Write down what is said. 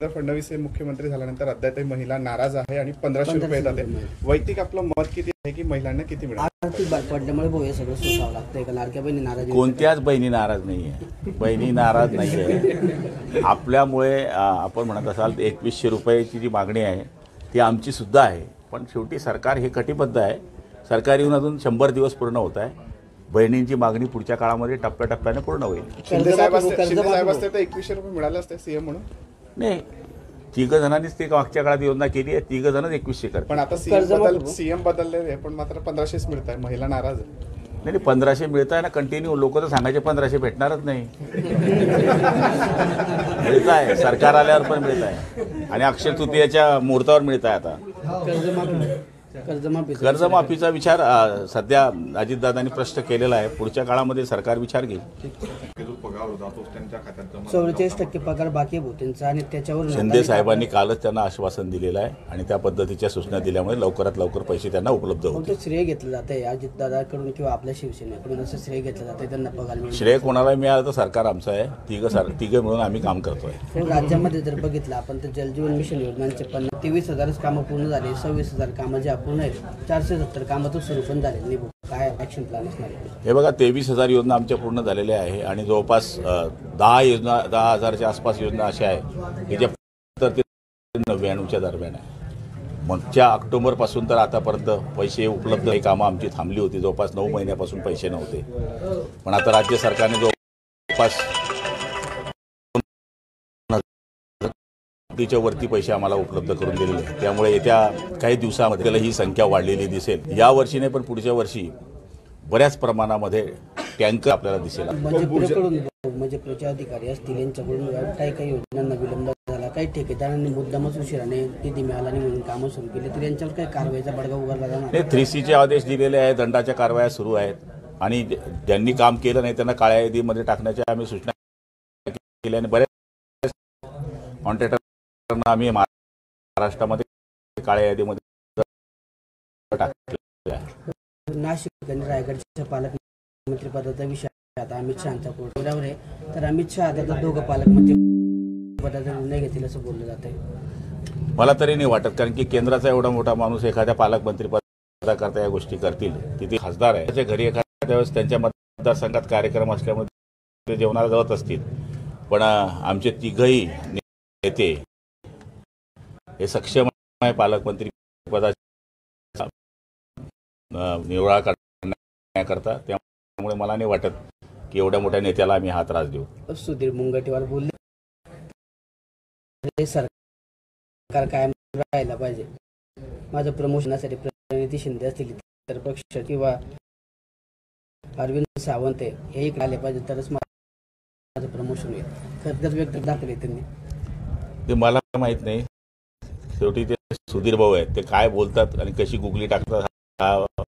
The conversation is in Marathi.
फडणवीस हे मुख्यमंत्री झाल्यानंतर अद्यापही महिला नाराज आहे आणि 1500 रुपये येतात. वैयक्तिक आपलं मत किती आहे की महिलांना किती मिळालं? आर्थिक बाब पडल्यामुळे भाऊ हे सगळं सोसावं लागतंय का? लाडक्या बहिणी नाराज आहेत? कोणत्याच बहिणी नाराज नाही आहे. बहिणी नाराज नाही आहे. आपल्यामुळे आपण म्हणत असाल 2100 रुपयाची जी मागणी आहे ती आमची सुद्धा आहे. पण शेवटी सरकार हे कटिबद्ध आहे. सरकार येऊन अजून 100 दिवस पूर्ण होत आहे. बहिणींची मागणी पुढच्या काळामध्ये टप्प्याटप्प्याने पूर्ण होईल. शिंदे साहेब असते तर 2100 रुपये मिळाले असते सीएम म्हणून? नाही, 3 जणांनीच ते मागच्या काळात योजना केली आहे. 3 जणच 2100 करतात. पण आता सीएम बदलले पण मात्र 1500च मिळत आहे. महिला नाराज आहे. नाही 1500 मिळत आहे ना कंटिन्यू. लोक तर सांगायचे 1500 भेटणारच नाही. मिळत आहे, सरकार आल्यावर पण मिळत आहे आणि अक्षय तृतीयाच्या मुहूर्तावर मिळत आहे. आता कर्जमाफीचा विचार सध्या अजितदादांनी स्पष्ट केलेला आहे. पुढच्या काळामध्ये सरकार विचार घेईल. जो पगार होता तो त्यांच्या खात्यात 44% पगार बाकी आहे त्यांचा आणि त्याच्यावर शिंदे साहेबांनी कालच त्यांना आश्वासन दिलेलं आहे आणि त्या पद्धतीच्या सूचना दिल्यामुळे लवकरात लवकर पैसे त्यांना उपलब्ध होतील. श्रेय घेतलं जात आहे अजितदादाकडून किंवा आपल्या शिवसेनेकडून, असं श्रेय घेतलं जातं त्यांना पगार मिळेल. श्रेय कोणाला मिळालं तर सरकार आमचं आहे. तिघं मिळून आम्ही काम करतोय. राज्यामध्ये जर बघितलं आपण तर जलजीवन मिशन योजनांचे 23,000 कामं पूर्ण झाले. 26,000 कामं जे अपूर्ण आहेत. 470 कामं तर सुरू पण झाले नाही. काय ऍक्शन प्लॅन असणार? हे बघा 23,000 योजना आमच्या पूर्ण झालेल्या आहे आणि जवळपास 10,000च्या आसपास योजना अशा आहे की ज्या 99च्या दरम्यान आहे. मागच्या ऑक्टोबरपासून तर आतापर्यंत पैसे उपलब्ध ही कामं आमची थांबली होती. जवळपास 9 महिन्यापासून पैसे नव्हते. पण आता राज्य सरकारने जवळपास च्या वरती पैसे आम्हाला उपलब्ध करून दिलेले आहेत. त्यामुळे येत्या काही दिवसामध्ये त्याला ही संख्या वाढलेली दिसेल. या वर्षी नाही पण पुढच्या वर्षी बऱ्याच प्रमाणामध्ये टँकर आपल्याला दिसेल. म्हणजे प्रचाराधिकारी असतील यांच्याकडून काही योजनांना विलंब झाला. काही ठेकेदारांनी मुद्दामच उशिराने निधी मिळाला नाही म्हणून कामं सुरू केली तर यांच्यावर काही कारवाईचा बडगा उगारला जाणार? 3Cचे आदेश दिलेले आहेत. दंडाच्या कारवाया सुरू आहेत आणि ज्यांनी काम केलं नाही त्यांना काळ्या यादीमध्ये टाकण्याच्या आम्ही सूचना केल्या आणि बऱ्याच कॉन्ट्रॅक्टर आम्ही महाराष्ट्रामध्ये काळ्या यादीमध्ये टाकले आहे. नाशिक आणि रायगडच्या पालकमंत्री पदाचा विषय आता अमित शहांच्या कोर्टावर आहे. तर अमित शहा आता दोघं पालकमंत्री पदाचा निर्णय घेतील असं बोललं जात आहे. मला तरी नाही वाटत, कारण की केंद्राचा एवढा मोठा माणूस एखाद्या पालकमंत्री पदाकरता या गोष्टी करतील. तिथे खासदार आहे त्याच्या घरी एखाद्या वेळेस त्यांच्या मतदारसंघात कार्यक्रम असल्यामुळे ते जेवणाला जात असतील. पण आमचे तिघही नेते हे सक्षम आहे पालकमंत्री पदाचा निवडा करण्याकरता. त्यामुळे मला नाही वाटत की एवढ्या मोठ्या नेत्याला आम्ही हा त्रास देऊ. सुधीर मुनगंटीवार बोलले सरकार कायम राहायला पाहिजे. माझं प्रमोशनासाठी प्रणिती शिंदे असतील इतर पक्ष किंवा अरविंद सावंत हेही आले पाहिजे तरच माझं प्रमोशन होईल. खरंच व्यक्त दाखवले त्यांनी. ते मला माहीत नाही. शेवटी ते सुधीर भाऊ आहेत. ते काय बोलतात आणि कशी गुगली टाकतात हा